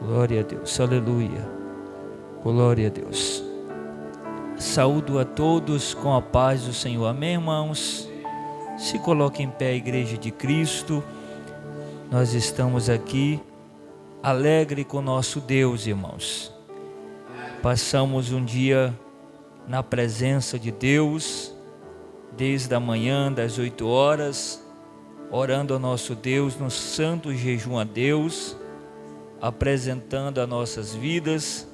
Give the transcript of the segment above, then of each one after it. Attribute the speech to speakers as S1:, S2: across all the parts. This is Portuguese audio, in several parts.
S1: Glória a Deus, aleluia, glória a Deus. Saúdo a todos com a paz do Senhor, amém, irmãos? Se coloque em pé, a Igreja de Cristo. Nós estamos aqui, alegre com nosso Deus, irmãos. Passamos um dia na presença de Deus, desde a manhã, das 8 horas, orando ao nosso Deus, no santo jejum a Deus, apresentando as nossas vidas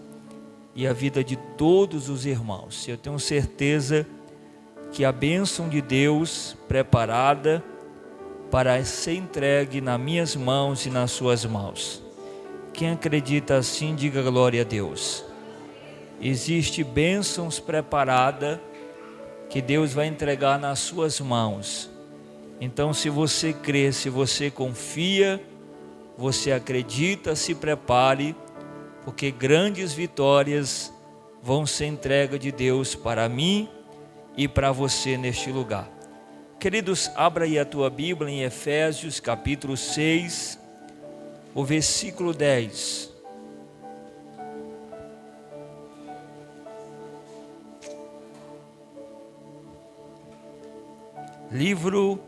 S1: e a vida de todos os irmãos. Eu tenho certeza que a bênção de Deus preparada para ser entregue nas minhas mãos e nas suas mãos. Quem acredita assim, diga glória a Deus. Existe bênçãos preparadas que Deus vai entregar nas suas mãos. Então, se você crê, se você confia, você acredita, se prepare, porque grandes vitórias vão ser entregue de Deus para mim e para você neste lugar. Queridos, abra aí a tua Bíblia em Efésios capítulo 6, o versículo 10. Livro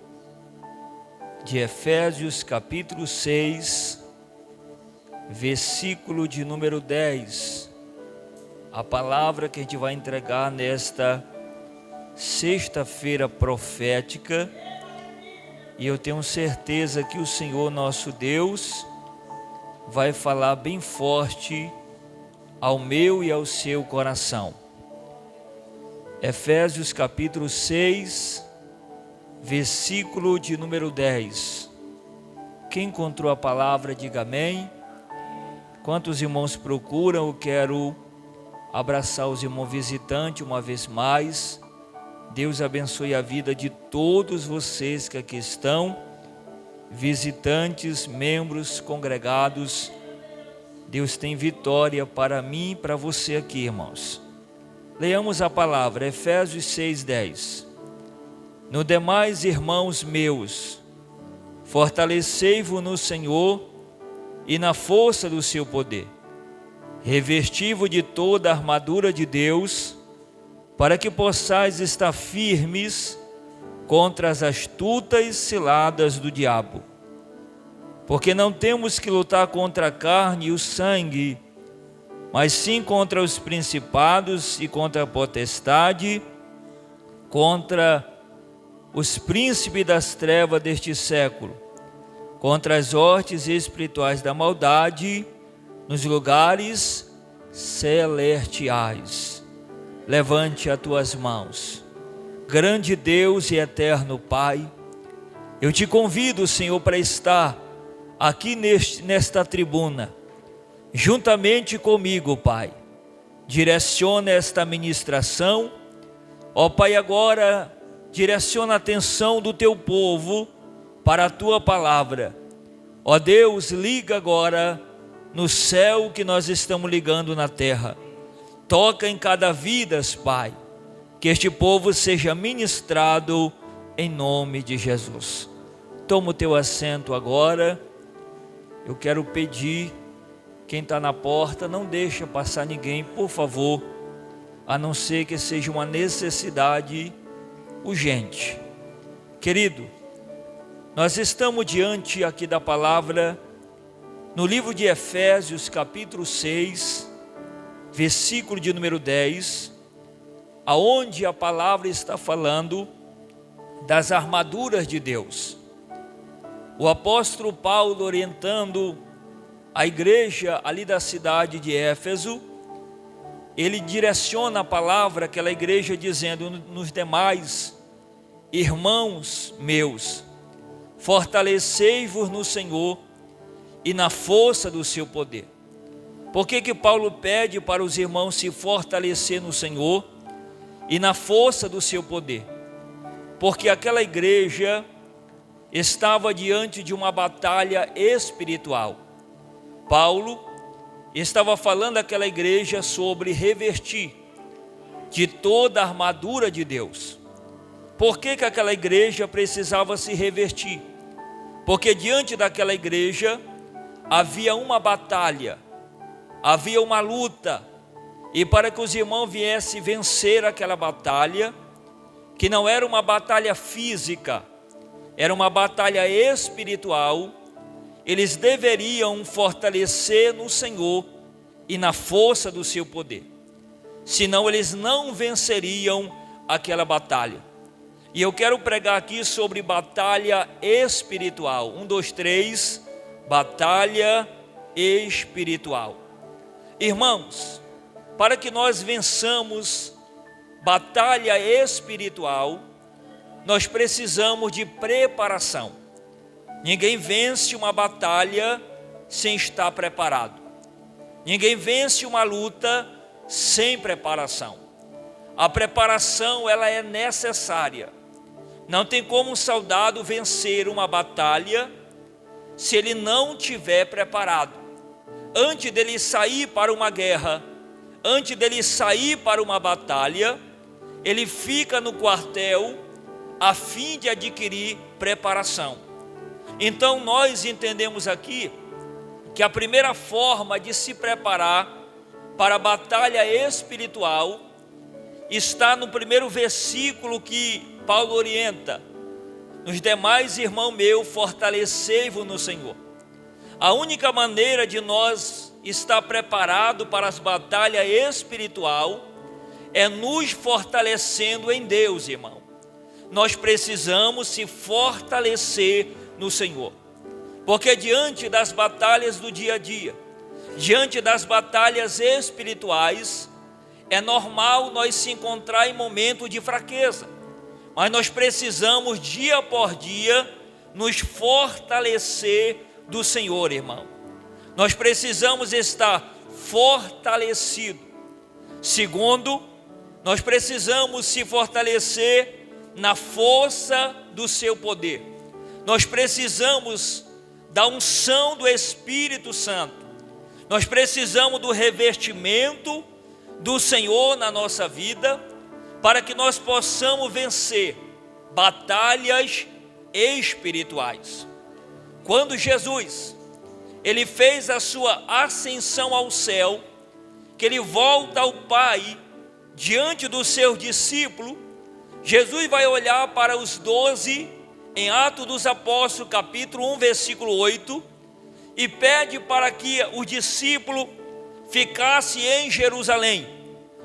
S1: de Efésios capítulo 6, versículo de número 10. A palavra que a gente vai entregar nesta sexta-feira profética, e eu tenho certeza que o Senhor nosso Deus vai falar bem forte ao meu e ao seu coração. Efésios capítulo 6, versículo de número 10. Quem encontrou a palavra, diga amém. Quantos irmãos procuram? Eu quero abraçar os irmãos visitantes uma vez mais. Deus abençoe a vida de todos vocês que aqui estão, visitantes, membros, congregados. Deus tem vitória para mim e para você aqui, irmãos. Leamos a palavra, Efésios 6:10. No demais, irmãos meus, fortalecei-vos no Senhor e na força do seu poder. Revesti-vos de toda a armadura de Deus, para que possais estar firmes contra as astutas ciladas do diabo. Porque não temos que lutar contra a carne e o sangue, mas sim contra os principados e contra a potestade, contra os príncipes das trevas deste século, contra as hostes espirituais da maldade nos lugares celestiais. Levante as tuas mãos. Grande Deus e eterno Pai, eu te convido, Senhor, para estar aqui nesta tribuna, juntamente comigo, Pai. Direciona esta ministração, ó Pai, agora direciona a atenção do teu povo para a tua palavra. Ó Deus, liga agora no céu que nós estamos ligando na terra. Toca em cada vida, Pai, que este povo seja ministrado em nome de Jesus. Toma o teu assento agora. Eu quero pedir, quem está na porta, não deixa passar ninguém, por favor, a não ser que seja uma necessidade urgente. Querido, nós estamos diante aqui da palavra no livro de Efésios capítulo 6, versículo de número 10, aonde a palavra está falando das armaduras de Deus. O apóstolo Paulo, orientando a igreja ali da cidade de Éfeso, ele direciona a palavra àquela igreja dizendo: nos demais, irmãos meus, fortalecei-vos no Senhor e na força do seu poder. Por que Paulo pede para os irmãos se fortalecer no Senhor e na força do seu poder? Porque aquela igreja estava diante de uma batalha espiritual. Paulo estava falando àquela igreja sobre revestir. de toda a armadura de Deus. Por que que aquela igreja precisava se revestir? Porque diante daquela igreja havia uma batalha, havia uma luta, e para que os irmãos viessem vencer aquela batalha, que não era uma batalha física, era uma batalha espiritual, eles deveriam fortalecer no Senhor e na força do seu poder, senão eles não venceriam aquela batalha. E eu quero pregar aqui sobre batalha espiritual. 1, 2, 3, batalha espiritual. Irmãos, para que nós vençamos batalha espiritual, nós precisamos de preparação. Ninguém vence uma batalha sem estar preparado. Ninguém vence uma luta sem preparação. A preparação, ela é necessária. Não tem como um soldado vencer uma batalha se ele não tiver preparado. Antes dele sair para uma guerra, antes dele sair para uma batalha, ele fica no quartel a fim de adquirir preparação. Então nós entendemos aqui que a primeira forma de se preparar para a batalha espiritual está no primeiro versículo que Paulo orienta: nos demais, irmão meu, fortalecei-vos no Senhor. A única maneira de nós estar preparado para as batalhas espiritual é nos fortalecendo em Deus, irmão. Nós precisamos se fortalecer no Senhor, porque diante das batalhas do dia a dia, diante das batalhas espirituais, é normal nós se encontrar em momento de fraqueza, mas nós precisamos dia por dia nos fortalecer do Senhor, irmão. Nós precisamos estar fortalecido. Segundo, nós precisamos se fortalecer na força do seu poder. Nós precisamos da unção do Espírito Santo. Nós precisamos do revestimento do Senhor na nossa vida, para que nós possamos vencer batalhas espirituais. Quando Jesus, ele fez a sua ascensão ao céu, que ele volta ao Pai, diante dos seus discípulos, Jesus vai olhar para os 12, em Atos dos Apóstolos, capítulo 1, versículo 8, e pede para que os discípulos ficassem em Jerusalém.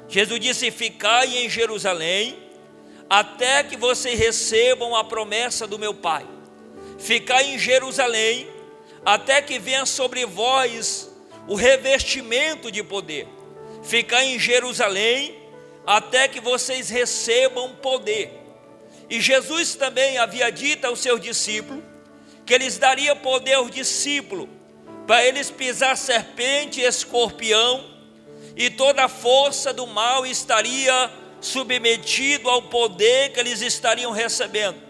S1: Jesus disse: ficai em Jerusalém, até que vocês recebam a promessa do meu Pai. Ficai em Jerusalém, até que venha sobre vós o revestimento de poder. Ficai em Jerusalém, até que vocês recebam poder. E Jesus também havia dito aos seus discípulos que eles daria poder aos discípulos para eles pisar serpente e escorpião, e toda a força do mal estaria submetido ao poder que eles estariam recebendo.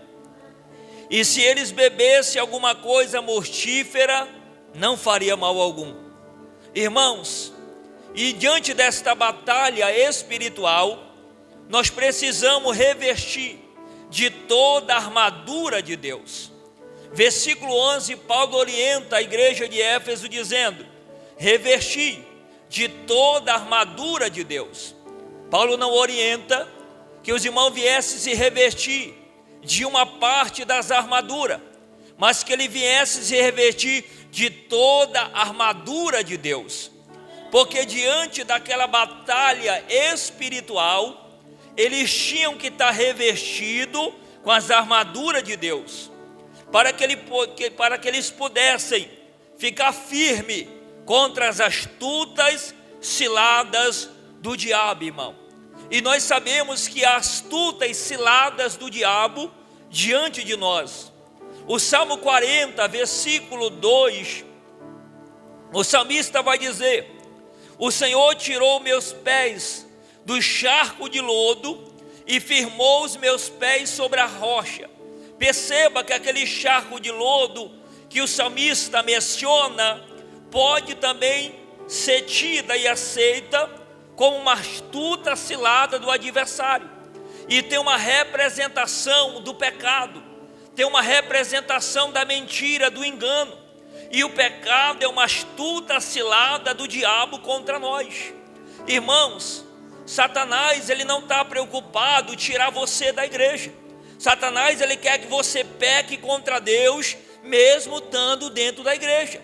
S1: E se eles bebessem alguma coisa mortífera, não faria mal algum. Irmãos, e diante desta batalha espiritual, nós precisamos revestir de toda a armadura de Deus. Versículo 11, Paulo orienta a igreja de Éfeso dizendo: revestir de toda a armadura de Deus. Paulo não orienta que os irmãos viessem se revestir de uma parte das armaduras, mas que ele viesse se revestir de toda a armadura de Deus, porque diante daquela batalha espiritual, eles tinham que estar revestidos com as armaduras de Deus, para que eles pudessem ficar firmes contra as astutas ciladas do diabo, irmão. E nós sabemos que há astutas ciladas do diabo diante de nós. O Salmo 40, versículo 2, o salmista vai dizer: o Senhor tirou meus pés do charco de lodo e firmou os meus pés sobre a rocha. Perceba que aquele charco de lodo que o salmista menciona pode também ser tida e aceita como uma astuta cilada do adversário. E tem uma representação do pecado, tem uma representação da mentira, do engano. E o pecado é uma astuta cilada do diabo contra nós. Irmãos, Satanás, ele não está preocupado em tirar você da igreja. Satanás, ele quer que você peque contra Deus, mesmo estando dentro da igreja.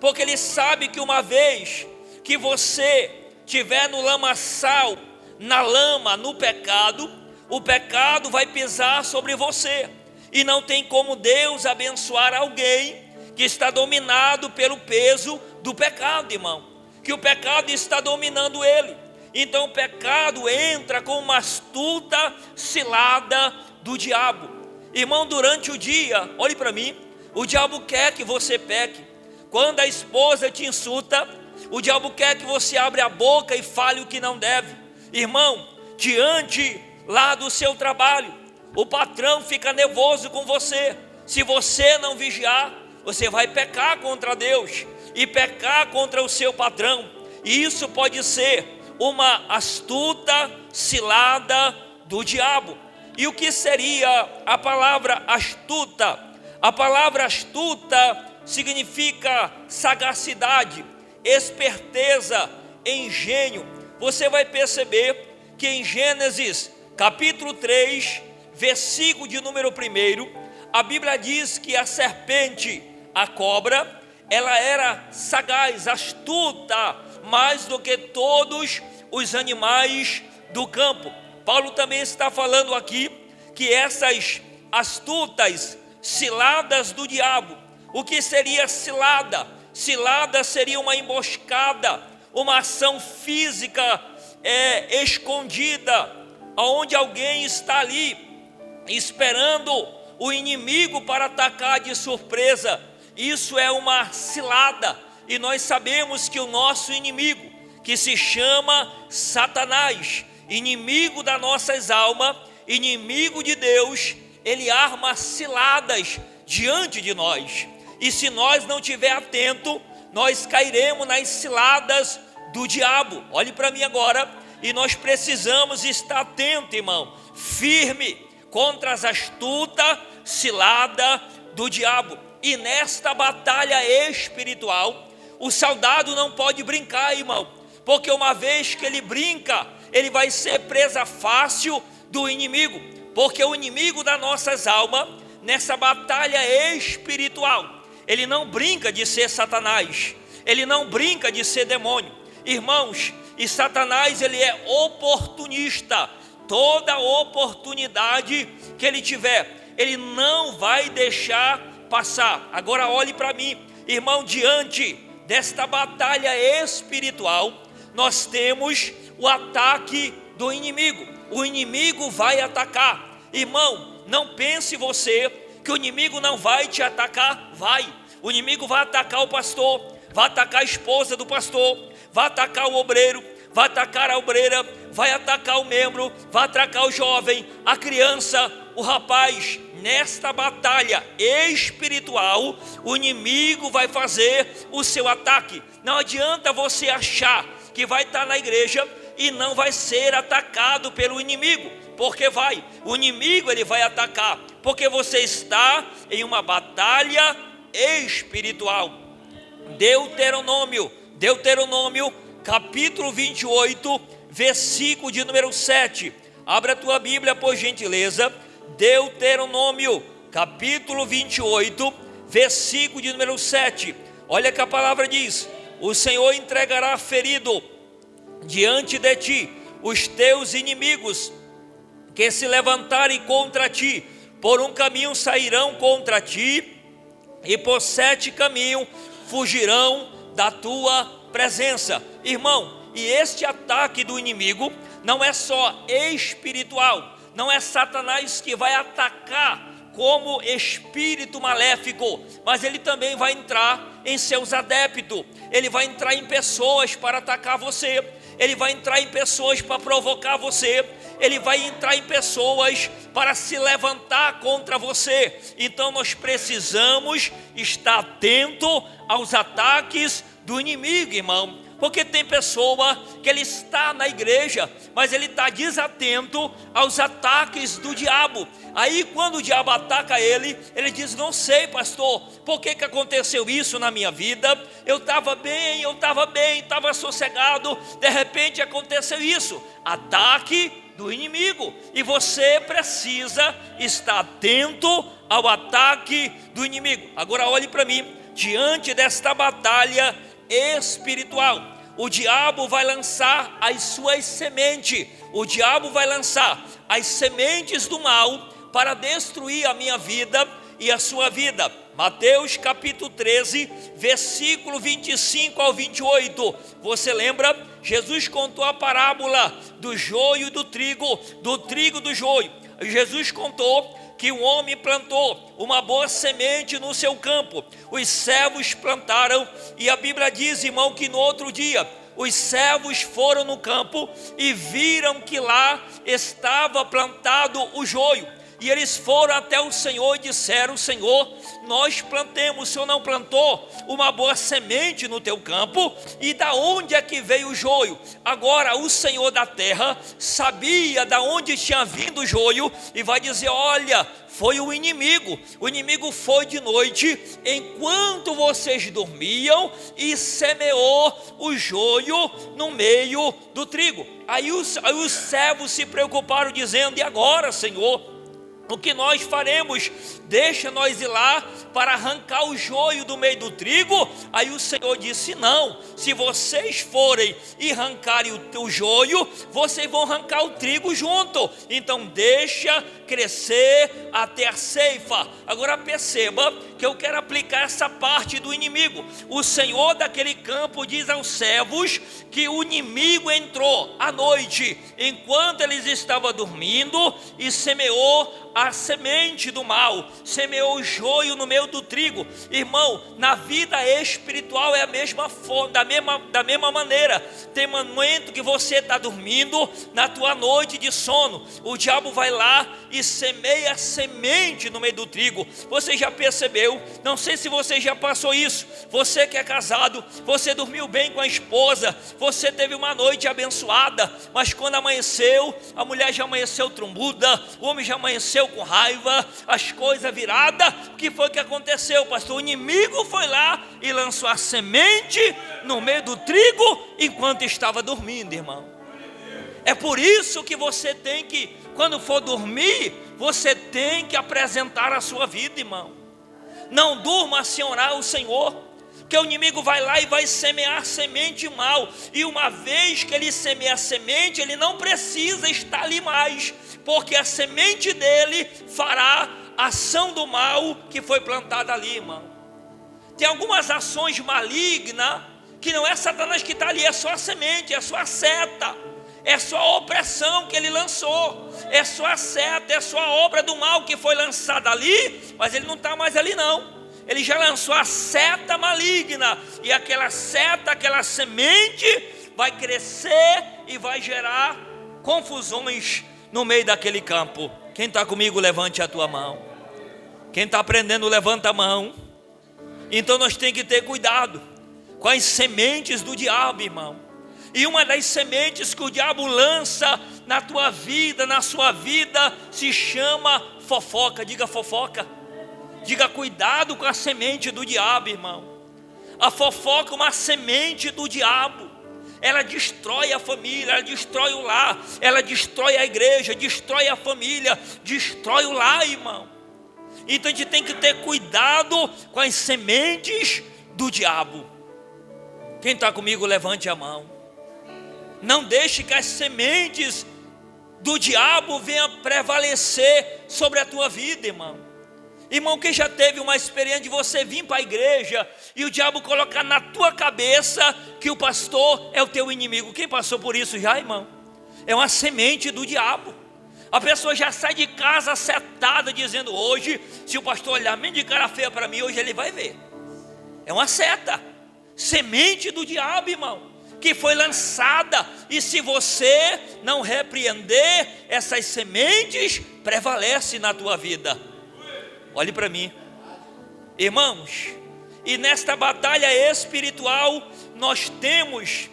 S1: Porque ele sabe que uma vez que você estiver no lamaçal, na lama, no pecado, o pecado vai pisar sobre você. E não tem como Deus abençoar alguém que está dominado pelo peso do pecado, irmão. Que o pecado está dominando ele. Então o pecado entra com uma astuta cilada do diabo. Irmão, durante o dia, olhe para mim, o diabo quer que você peque. Quando a esposa te insulta, o diabo quer que você abra a boca e fale o que não deve. Irmão, diante lá do seu trabalho, o patrão fica nervoso com você. Se você não vigiar, você vai pecar contra Deus e pecar contra o seu patrão. E isso pode ser uma astuta cilada do diabo. E o que seria a palavra astuta? A palavra astuta significa sagacidade, esperteza, engenho. Você vai perceber que em Gênesis capítulo 3, versículo de número 1, a Bíblia diz que a serpente, a cobra, ela era sagaz, astuta, mais do que todos os animais do campo. Paulo também está falando aqui que essas astutas ciladas do diabo. O que seria cilada? Cilada seria uma emboscada, uma ação física escondida, onde alguém está ali esperando o inimigo para atacar de surpresa. Isso é uma cilada. E nós sabemos que o nosso inimigo, que se chama Satanás, inimigo das nossas almas, inimigo de Deus, ele arma ciladas diante de nós. E se nós não estiver atento, nós cairemos nas ciladas do diabo. Olhe para mim agora. E nós precisamos estar atento, irmão, firme contra as astutas ciladas do diabo. E nesta batalha espiritual, o soldado não pode brincar, irmão, porque uma vez que ele brinca, ele vai ser presa fácil do inimigo. Porque o inimigo das nossas almas, nessa batalha espiritual, ele não brinca de ser Satanás, ele não brinca de ser demônio. Irmãos, e Satanás, ele é oportunista. Toda oportunidade que ele tiver, ele não vai deixar passar. Agora olhe para mim, irmão, diante desta batalha espiritual, nós temos o ataque do inimigo. O inimigo vai atacar. Irmão, não pense você que o inimigo não vai te atacar. Vai. O inimigo vai atacar o pastor, vai atacar a esposa do pastor, vai atacar o obreiro, vai atacar a obreira, vai atacar o membro, vai atacar o jovem, a criança, o rapaz. Nesta batalha espiritual, o inimigo vai fazer o seu ataque. Não adianta você achar que vai estar na igreja e não vai ser atacado pelo inimigo, porque vai. O inimigo, ele vai atacar, porque você está em uma batalha espiritual. Deuteronômio capítulo 28, versículo de número 7. Abra a tua Bíblia, por gentileza. Deuteronômio capítulo 28, versículo de número 7. Olha que a palavra diz: o Senhor entregará ferido diante de ti os teus inimigos, que se levantarem contra ti. Por um caminho sairão contra ti, e por 7 caminhos fugirão da tua presença. Irmão, e este ataque do inimigo não é só espiritual, não é Satanás que vai atacar como espírito maléfico, mas ele também vai entrar em seus adeptos. Ele vai entrar em pessoas para atacar você, ele vai entrar em pessoas para provocar você, ele vai entrar em pessoas para se levantar contra você. Então nós precisamos estar atento aos ataques do inimigo, irmão, Porque tem pessoa que ele está na igreja, mas ele está desatento aos ataques do diabo. Aí quando o diabo ataca ele diz: não sei, pastor, por que aconteceu isso na minha vida? Eu estava bem, estava sossegado, de repente aconteceu isso. Ataque do inimigo, e você precisa estar atento ao ataque do inimigo. Agora olhe para mim, diante desta batalha espiritual, o diabo vai lançar as suas sementes, o diabo vai lançar as sementes do mal para destruir a minha vida e a sua vida. Mateus capítulo 13, versículo 25 ao 28, você lembra? Jesus contou a parábola do joio e do trigo e do joio. Jesus contou que um homem plantou uma boa semente no seu campo, os servos plantaram, e a Bíblia diz, irmão, que no outro dia os servos foram no campo e viram que lá estava plantado o joio. E eles foram até o Senhor e disseram: Senhor, nós plantemos, o Senhor não plantou uma boa semente no teu campo? E da onde é que veio o joio? Agora o Senhor da terra sabia da onde tinha vindo o joio e vai dizer: olha, foi o inimigo foi de noite, enquanto vocês dormiam, e semeou o joio no meio do trigo. Aí os servos se preocuparam dizendo: e agora, Senhor, o que nós faremos? Deixa nós ir lá para arrancar o joio do meio do trigo. Aí o Senhor disse: não, se vocês forem e arrancarem o joio, vocês vão arrancar o trigo junto, então deixa crescer até a ceifa. Agora perceba que eu quero aplicar essa parte do inimigo. O Senhor daquele campo diz aos servos que o inimigo entrou à noite, enquanto eles estavam dormindo, e semeou a semente do mal, semeou o joio no meio do trigo. Irmão, na vida espiritual é a mesma forma, da mesma maneira. Tem momento que você está dormindo, na tua noite de sono, o diabo vai lá e semeia a semente no meio do trigo. Você já percebeu? Não sei se você já passou isso. Você que é casado, você dormiu bem com a esposa, você teve uma noite abençoada, mas quando amanheceu, a mulher já amanheceu trombuda, o homem já amanheceu com raiva, as coisas viradas. O que foi que aconteceu, pastor? O inimigo foi lá e lançou a semente no meio do trigo enquanto estava dormindo, irmão. É por isso que você tem que, quando for dormir, você tem que apresentar a sua vida, irmão. Não durma sem orar ao Senhor, porque o inimigo vai lá e vai semear semente mal, e uma vez que ele semeia a semente, ele não precisa estar ali mais, porque a semente dele fará a ação do mal que foi plantada ali, irmão. Tem algumas ações malignas que não é Satanás que está ali, é só a semente, é só a seta, é só a opressão que ele lançou, é só a seta, é só a obra do mal que foi lançada ali, mas ele não está mais ali não. Ele já lançou a seta maligna, e aquela seta, aquela semente vai crescer e vai gerar confusões no meio daquele campo. Quem está comigo, levante a tua mão. Quem está aprendendo, levanta a mão. Então nós temos que ter cuidado com as sementes do diabo, irmão. E uma das sementes que o diabo lança na tua vida, na sua vida, se chama fofoca. Diga fofoca. Diga cuidado com a semente do diabo, irmão. A fofoca é uma semente do diabo. Ela destrói a família, ela destrói o lar, ela destrói a igreja, destrói a família, destrói o lar, irmão. Então a gente tem que ter cuidado com as sementes do diabo. Quem está comigo, levante a mão. Não deixe que as sementes do diabo venham prevalecer sobre a tua vida, irmão. Irmão, quem já teve uma experiência de você vir para a igreja e o diabo colocar na tua cabeça que o pastor é o teu inimigo? Quem passou por isso já, irmão? É uma semente do diabo. A pessoa já sai de casa setada dizendo: hoje, se o pastor olhar meio de cara feia para mim, hoje ele vai ver. É uma seta, semente do diabo, irmão, que foi lançada, e se você não repreender, essas sementes prevalecem na tua vida. Olhe para mim, irmãos, e nesta batalha espiritual nós temos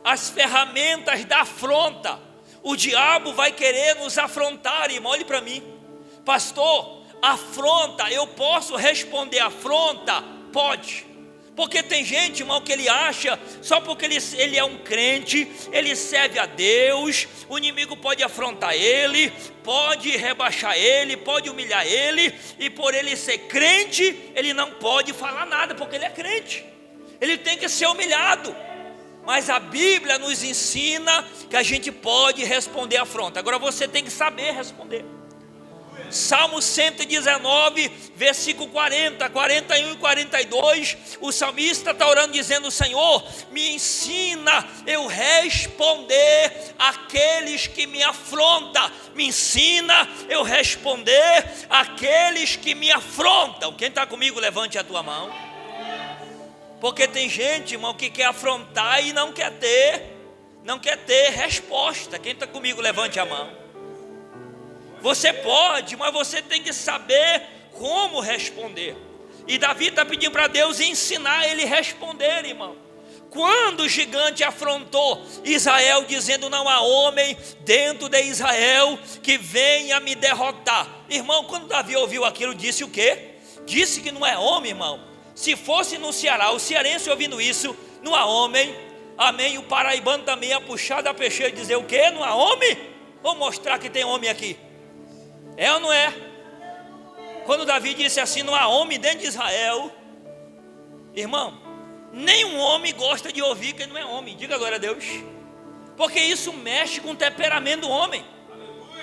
S1: as ferramentas da afronta. O diabo vai querer nos afrontar, irmão. Olhe para mim, pastor, afronta, eu posso responder afronta? Pode. Porque tem gente, irmão, que ele acha, só porque ele é um crente, ele serve a Deus, o inimigo pode afrontar ele, pode rebaixar ele, pode humilhar ele, e por ele ser crente, ele não pode falar nada, porque ele é crente, ele tem que ser humilhado. Mas a Bíblia nos ensina que a gente pode responder afronta. Agora você tem que saber responder. Salmo 119, versículo 40, 41 e 42, o salmista está orando dizendo: Senhor, me ensina eu responder àqueles que me afrontam. Me ensina eu responder àqueles que me afrontam. Quem está comigo, levante a tua mão. Porque tem gente, irmão, que quer afrontar e não quer ter resposta. Quem está comigo, levante a mão. Você pode, mas você tem que saber como responder. E Davi está pedindo para Deus ensinar ele a responder, irmão. Quando o gigante afrontou Israel, dizendo: não há homem dentro de Israel que venha me derrotar. Irmão, quando Davi ouviu aquilo, disse o quê? Disse que não é homem, irmão. Se fosse no Ceará, o cearense ouvindo isso, não há homem. Amém. O paraibano também ia puxar da peixeira e dizer o quê? Não há homem? Vou mostrar que tem homem aqui. É ou não é? Quando Davi disse assim: não há homem dentro de Israel. Irmão, nenhum homem gosta de ouvir quem não é homem. Diga glória a Deus. Porque isso mexe com o temperamento do homem.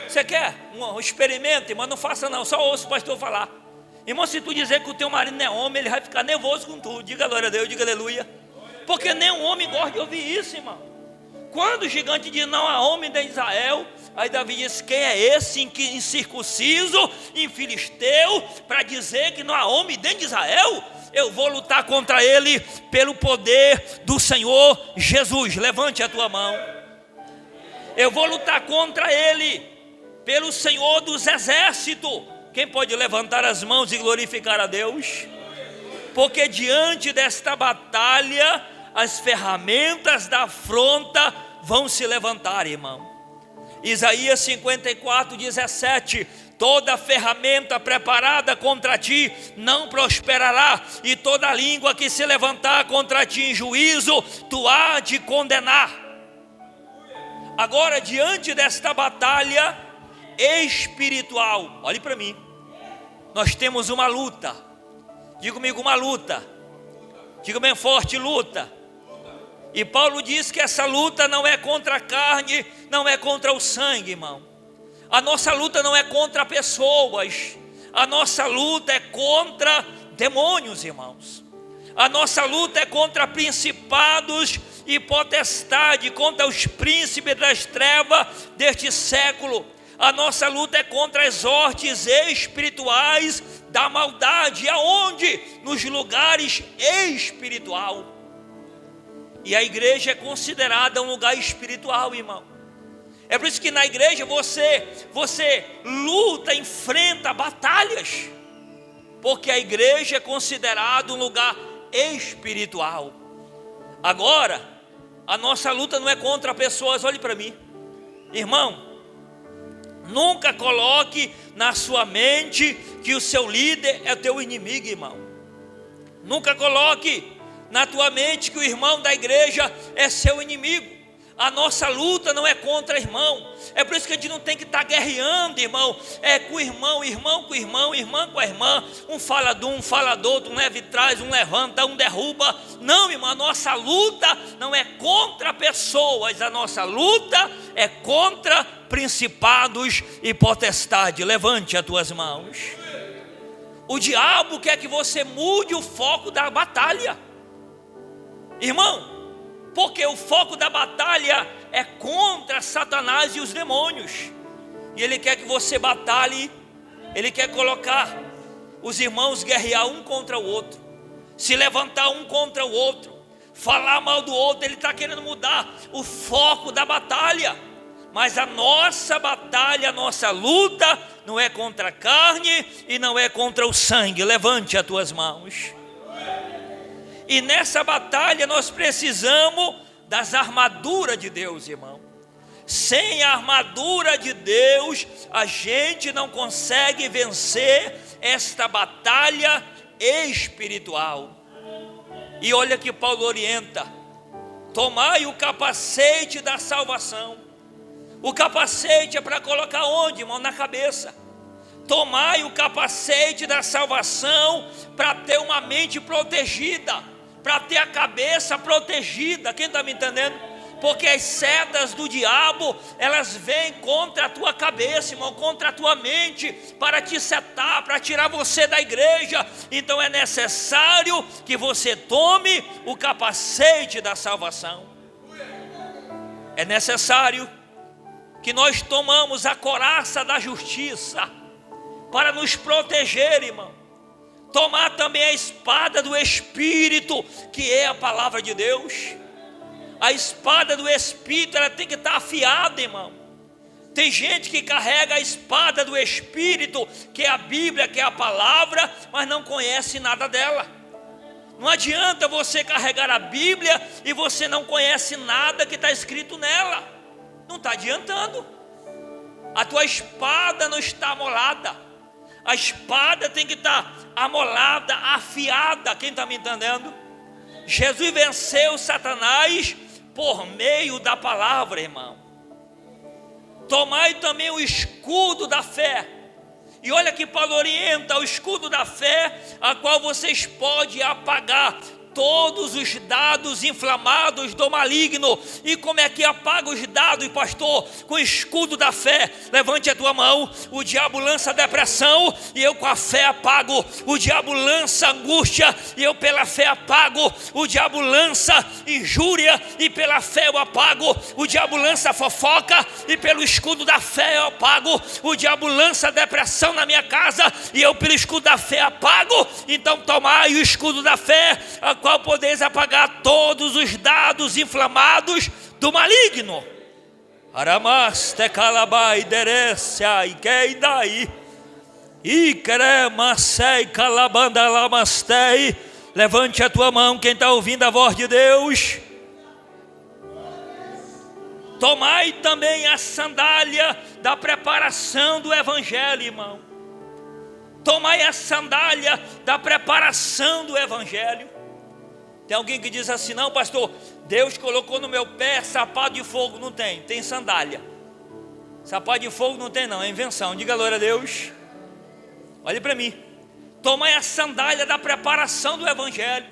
S1: Você quer um experimento, irmão? Não faça não, só ouça o pastor falar. Irmão, se tu dizer que o teu marido não é homem, ele vai ficar nervoso com tu. Diga glória a Deus, diga aleluia. Porque nenhum homem gosta de ouvir isso, irmão. Quando o gigante diz: não há homem dentro de Israel, aí Davi disse: quem é esse incircunciso, infilisteu, para dizer que não há homem dentro de Israel? Eu vou lutar contra ele pelo poder do Senhor Jesus. Levante a tua mão. Eu vou lutar contra ele pelo Senhor dos exércitos. Quem pode levantar as mãos e glorificar a Deus? Porque diante desta batalha, as ferramentas da afronta vão se levantar, irmão. Isaías 54, 17: toda ferramenta preparada contra ti não prosperará, e toda língua que se levantar contra ti em juízo, tu há de condenar. Agora, diante desta batalha espiritual, olhe para mim, nós temos uma luta. Diga comigo, uma luta. Diga bem forte: luta. E Paulo diz que essa luta não é contra a carne, não é contra o sangue, irmão. A nossa luta não é contra pessoas, a nossa luta é contra demônios, irmãos. A nossa luta é contra principados e potestade, contra os príncipes das trevas deste século. A nossa luta é contra as hortes espirituais da maldade. Aonde? Nos lugares espirituais. E a igreja é considerada um lugar espiritual, irmão. É por isso que na igreja você luta, enfrenta batalhas. Porque a igreja é considerada um lugar espiritual. Agora, a nossa luta não é contra pessoas. Olhe para mim, irmão. Nunca coloque na sua mente que o seu líder é teu inimigo, irmão. Nunca coloque na tua mente que o irmão da igreja é seu inimigo. A nossa luta não é contra irmão. É por isso que a gente não tem que estar guerreando, irmão. É com o irmão, irmão com o irmão, irmã com a irmã. Um fala de um fala do outro, um leva e traz, um levanta, um derruba. Não, irmão, a nossa luta não é contra pessoas. A nossa luta é contra principados e potestade. Levante as tuas mãos. O diabo quer que você mude o foco da batalha, irmão, porque o foco da batalha é contra Satanás e os demônios. E ele quer que você batalhe. Ele quer colocar os irmãos guerrear um contra o outro, se levantar um contra o outro, falar mal do outro. Ele está querendo mudar o foco da batalha. Mas a nossa batalha, a nossa luta não é contra a carne e não é contra o sangue. Levante as tuas mãos. E nessa batalha nós precisamos das armaduras de Deus, irmão. Sem a armadura de Deus, a gente não consegue vencer esta batalha espiritual. E olha que Paulo orienta: tomai o capacete da salvação. O capacete é para colocar onde, irmão? Na cabeça. Tomai o capacete da salvação para ter uma mente protegida, para ter a cabeça protegida. Quem está me entendendo? Porque as setas do diabo, elas vêm contra a tua cabeça, irmão, contra a tua mente, para te setar, para tirar você da igreja. Então é necessário que você tome o capacete da salvação. É necessário que nós tomamos a couraça da justiça para nos proteger, irmão. Tomar também a espada do Espírito, que é a palavra de Deus. A espada do Espírito, ela tem que estar afiada, irmão. Tem gente que carrega a espada do Espírito, que é a Bíblia, que é a palavra, mas não conhece nada dela. Não adianta você carregar a Bíblia e você não conhece nada que está escrito nela. Não está adiantando. A tua espada não está amolada. A espada tem que estar amolada, afiada. Quem está me entendendo? Jesus venceu Satanás por meio da palavra, irmão. Tomai também o escudo da fé. E olha que Paulo orienta: o escudo da fé, a qual vocês podem apagar todos os dados inflamados do maligno. E como é que apaga os dados, pastor? Com o escudo da fé. Levante a tua mão. O diabo lança depressão e eu com a fé apago. O diabo lança angústia e eu pela fé apago. O diabo lança injúria e pela fé eu apago. O diabo lança fofoca e pelo escudo da fé eu apago. O diabo lança depressão na minha casa e eu pelo escudo da fé apago. Então tomai o escudo da fé, a qual podeis apagar todos os dados inflamados do maligno. Aramaste calabai derecia e queidai e cremasei calabanda lamastei. Levante a tua mão, quem está ouvindo a voz de Deus. Tomai também a sandália da preparação do evangelho, irmão. Tomai a sandália da preparação do evangelho. Tem alguém que diz assim: não, pastor, Deus colocou no meu pé sapato de fogo. Não tem, tem sandália. Sapato de fogo não tem não, é invenção. Diga glória a Deus. Olhe para mim. Tomai a sandália da preparação do evangelho.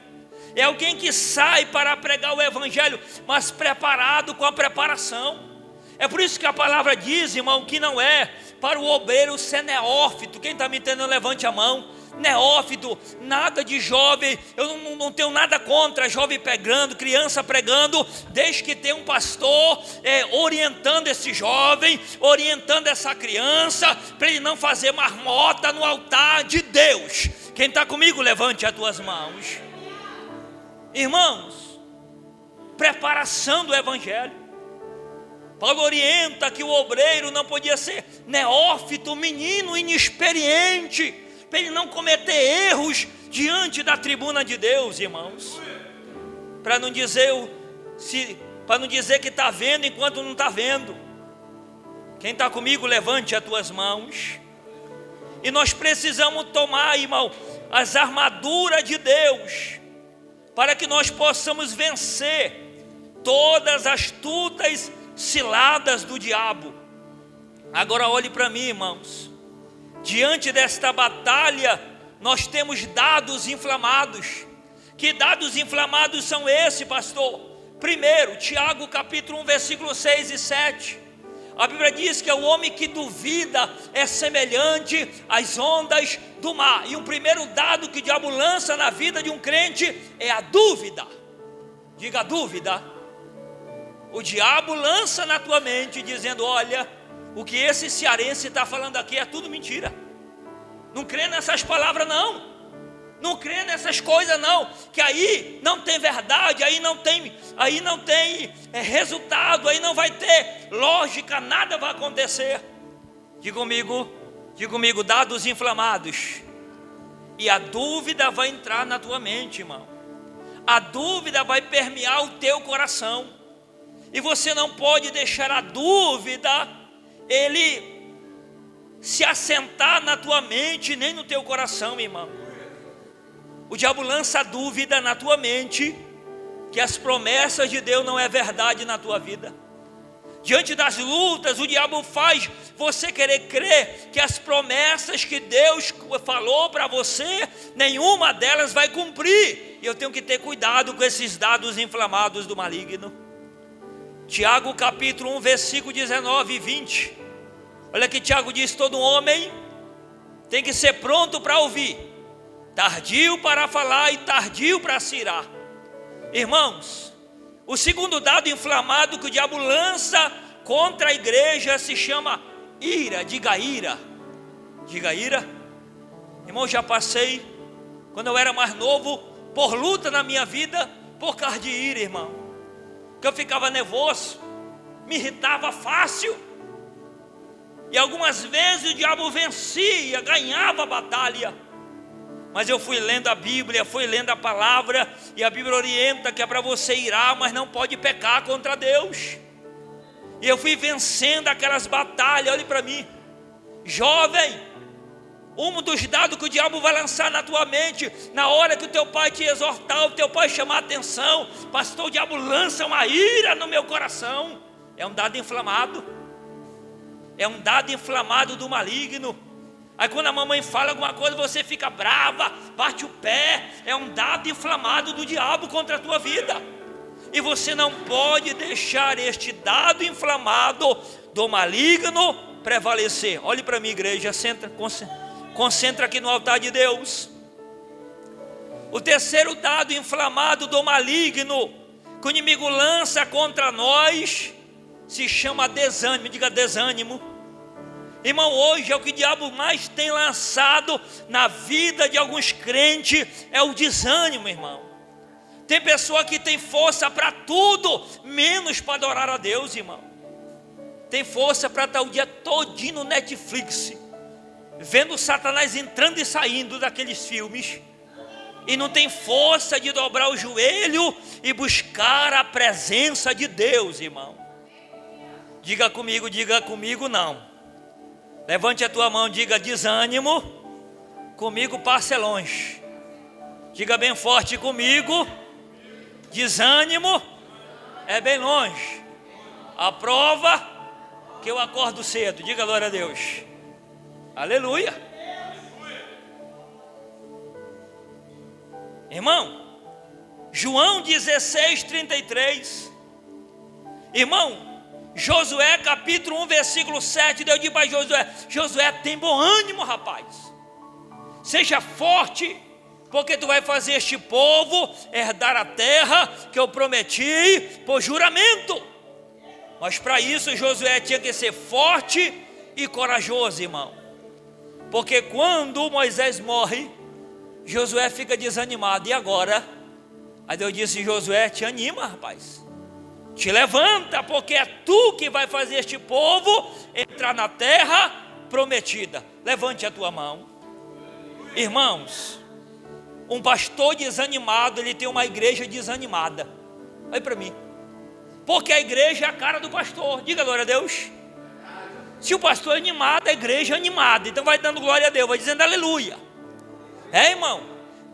S1: É alguém que sai para pregar o evangelho, mas preparado com a preparação. É por isso que a palavra diz, irmão, que não é para o obreiro ser neófito. Quem está me entendendo, levante a mão. Neófito, nada de jovem. Eu não tenho nada contra jovem pregando, criança pregando, desde que tenha um pastor orientando esse jovem, orientando essa criança, para ele não fazer marmota no altar de Deus. Quem está comigo, levante as tuas mãos. Irmãos, preparação do evangelho. Paulo orienta que o obreiro não podia ser neófito, menino inexperiente, para ele não cometer erros diante da tribuna de Deus, irmãos. Para não dizer que está vendo enquanto não está vendo. Quem está comigo, levante as tuas mãos. E nós precisamos tomar, irmão, as armaduras de Deus, para que nós possamos vencer todas as astutas ciladas do diabo. Agora olhe para mim, irmãos. Diante desta batalha, nós temos dados inflamados. Que dados inflamados são esses, pastor? Primeiro, Tiago capítulo 1, versículo 6 e 7. A Bíblia diz que o homem que duvida é semelhante às ondas do mar. E o primeiro dado que o diabo lança na vida de um crente é a dúvida. Diga dúvida. O diabo lança na tua mente dizendo: olha, o que esse cearense está falando aqui é tudo mentira. Não crê nessas palavras não. Não crê nessas coisas não. Que aí não tem verdade, aí não tem resultado, aí não vai ter lógica, nada vai acontecer. Diga comigo, dados inflamados. E a dúvida vai entrar na tua mente, irmão. A dúvida vai permear o teu coração. E você não pode deixar a dúvida ele se assentar na tua mente, nem no teu coração, irmão. O diabo lança a dúvida na tua mente que as promessas de Deus não é verdade na tua vida. Diante das lutas, o diabo faz você querer crer que as promessas que Deus falou para você, nenhuma delas vai cumprir. E eu tenho que ter cuidado com esses dados inflamados do maligno. Tiago capítulo 1, versículo 19 e 20. Olha que Tiago diz: todo homem tem que ser pronto para ouvir, tardio para falar e tardio para se irar. Irmãos, o segundo dado inflamado que o diabo lança contra a igreja se chama ira. Diga ira. Diga ira. Irmão, já passei, quando eu era mais novo, por luta na minha vida, por causa de ira, irmão. Que eu ficava nervoso, me irritava fácil. E algumas vezes o diabo vencia, ganhava a batalha. Mas eu fui lendo a Bíblia, fui lendo a palavra, e a Bíblia orienta que é para você irar, mas não pode pecar contra Deus. E eu fui vencendo aquelas batalhas. Olhe para mim, jovem, um dos dados que o diabo vai lançar na tua mente, na hora que o teu pai te exortar, o teu pai chamar a atenção: pastor, o diabo lança uma ira no meu coração. É um dado inflamado. É um dado inflamado do maligno. Aí quando a mamãe fala alguma coisa, você fica brava, bate o pé. É um dado inflamado do diabo contra a tua vida. E você não pode deixar este dado inflamado do maligno prevalecer. Olhe para mim, igreja, concentra aqui no altar de Deus. O terceiro dado inflamado do maligno que o inimigo lança contra nós se chama desânimo. Diga desânimo. Irmão, hoje é o que o diabo mais tem lançado na vida de alguns crentes, é o desânimo, irmão. Tem pessoa que tem força para tudo, menos para adorar a Deus, irmão. Tem força para estar o dia todinho no Netflix, vendo Satanás entrando e saindo daqueles filmes, e não tem força de dobrar o joelho e buscar a presença de Deus, irmão. Diga comigo não. Levante a tua mão, diga desânimo, comigo passa longe. Diga bem forte comigo, desânimo é bem longe. A prova que eu acordo cedo. Diga glória a Deus. Aleluia. Irmão, João 16:33. Irmão, Josué capítulo 1 versículo 7, Deus diz para Josué: Josué, tem bom ânimo, rapaz. Seja forte, porque tu vai fazer este povo herdar a terra que eu prometi por juramento. Mas para isso Josué tinha que ser forte e corajoso, irmão. Porque quando Moisés morre, Josué fica desanimado. E agora? Aí Deus disse: Josué, te anima, rapaz. Te levanta, porque é tu que vai fazer este povo entrar na terra prometida. Levante a tua mão. Irmãos, um pastor desanimado, ele tem uma igreja desanimada. Olha para mim. Porque a igreja é a cara do pastor. Diga glória a Deus. Se o pastor é animado, a igreja é animada. Então vai dando glória a Deus, vai dizendo aleluia. Irmão,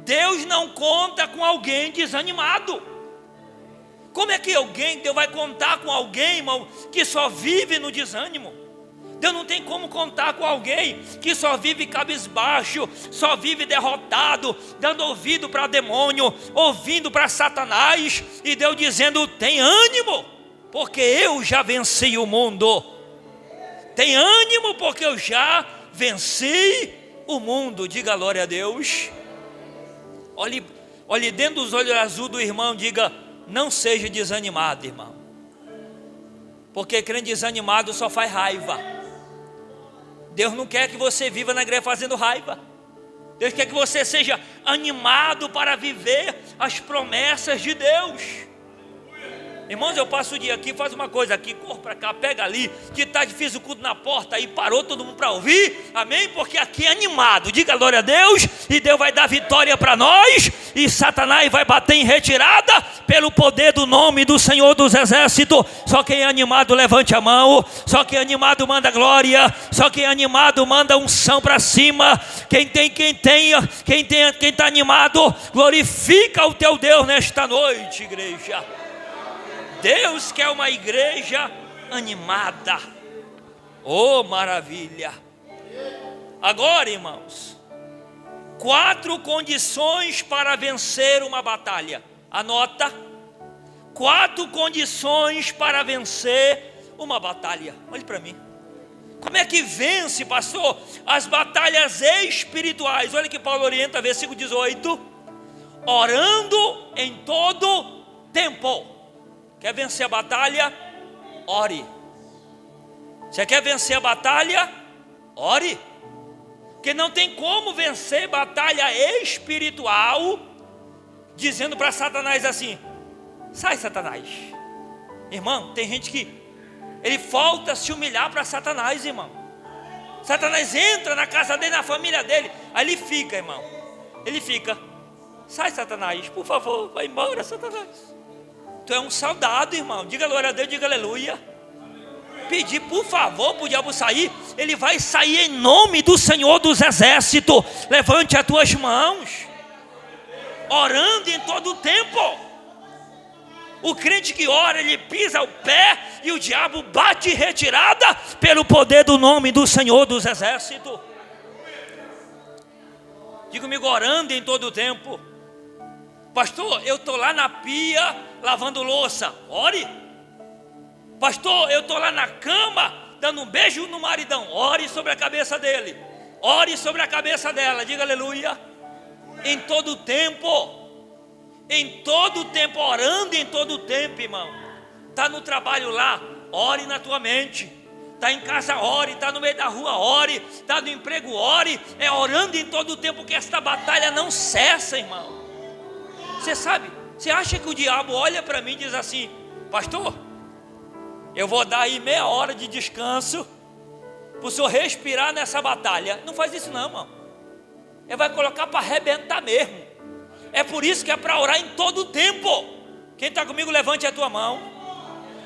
S1: Deus não conta com alguém desanimado. Como é que Deus vai contar com alguém, irmão, que só vive no desânimo? Deus não tem como contar com alguém que só vive cabisbaixo, só vive derrotado, dando ouvido para demônio, ouvindo para Satanás, e Deus dizendo: tem ânimo, porque eu já venci o mundo. Tem ânimo, porque eu já venci o mundo. Diga glória a Deus. Olhe dentro dos olhos azuis do irmão, diga: não seja desanimado, irmão. Porque crente desanimado só faz raiva. Deus não quer que você viva na igreja fazendo raiva. Deus quer que você seja animado para viver as promessas de Deus. Irmãos, eu passo o dia aqui, faz uma coisa aqui, corre para cá, pega ali. De tarde fiz o culto na porta aí, parou todo mundo para ouvir. Amém? Porque aqui é animado. Diga glória a Deus. E Deus vai dar vitória para nós. E Satanás vai bater em retirada pelo poder do nome do Senhor dos Exércitos. Só quem é animado levante a mão. Só quem é animado manda glória. Só quem é animado manda unção para cima. Quem está animado, glorifica o teu Deus nesta noite, igreja. Deus quer uma igreja animada. Oh, maravilha. Agora, irmãos, 4 condições para vencer uma batalha. Anota. 4 condições para vencer uma batalha. Olhe para mim. Como é que vence, pastor, as batalhas espirituais? Olha que Paulo orienta, versículo 18. Orando em todo tempo. Quer vencer a batalha? Ore. Você quer vencer a batalha? Ore. Porque não tem como vencer batalha espiritual dizendo para Satanás assim: sai, Satanás. Irmão, tem gente que ele falta se humilhar para Satanás, irmão. Satanás entra na casa dele, na família dele, aí ele fica, irmão. Ele fica: sai, Satanás, por favor, vai embora, Satanás. Tu é um soldado, irmão. Diga glória a Deus, diga aleluia. Pedir por favor para o diabo sair. Ele vai sair em nome do Senhor dos Exércitos. Levante as tuas mãos. Orando em todo o tempo. O crente que ora, ele pisa o pé e o diabo bate em retirada pelo poder do nome do Senhor dos Exércitos. Diga comigo, orando em todo o tempo. Pastor, eu estou lá na pia lavando louça. Ore. Pastor, eu estou lá na cama dando um beijo no maridão. Ore sobre a cabeça dele. Ore sobre a cabeça dela. Diga aleluia. Em todo o tempo. Em todo o tempo. Orando em todo o tempo, irmão. Está no trabalho lá. Ore na tua mente. Está em casa, ore. Está no meio da rua, ore. Está no emprego, ore. É orando em todo o tempo que esta batalha não cessa, irmão. Você sabe, você acha que o diabo olha para mim e diz assim: pastor, eu vou dar aí meia hora de descanso para o senhor respirar nessa batalha? Não faz isso não, irmão. Ele vai colocar para arrebentar mesmo. É por isso que é para orar em todo o tempo. Quem está comigo, levante a tua mão.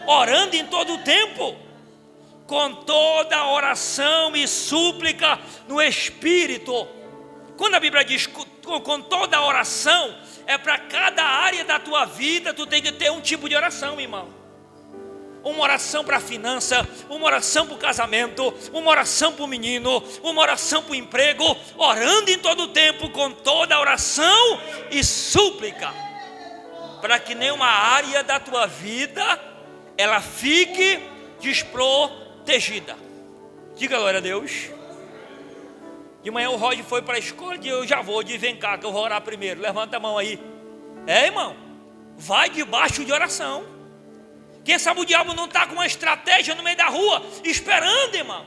S1: Orando em todo o tempo, com toda oração e súplica no Espírito. Quando a Bíblia diz com toda oração, é para cada área da tua vida. Tu tem que ter um tipo de oração, irmão. Uma oração para a finança, uma oração para o casamento, uma oração para o menino, uma oração para o emprego. Orando em todo o tempo, com toda oração e súplica, para que nenhuma área da tua vida ela fique desprotegida. Diga glória a Deus. De manhã o Roger foi para a escola e eu já vou, vem cá que eu vou orar primeiro. Levanta a mão aí. Irmão, vai debaixo de oração. Quem sabe o diabo não está com uma estratégia no meio da rua, esperando, irmão.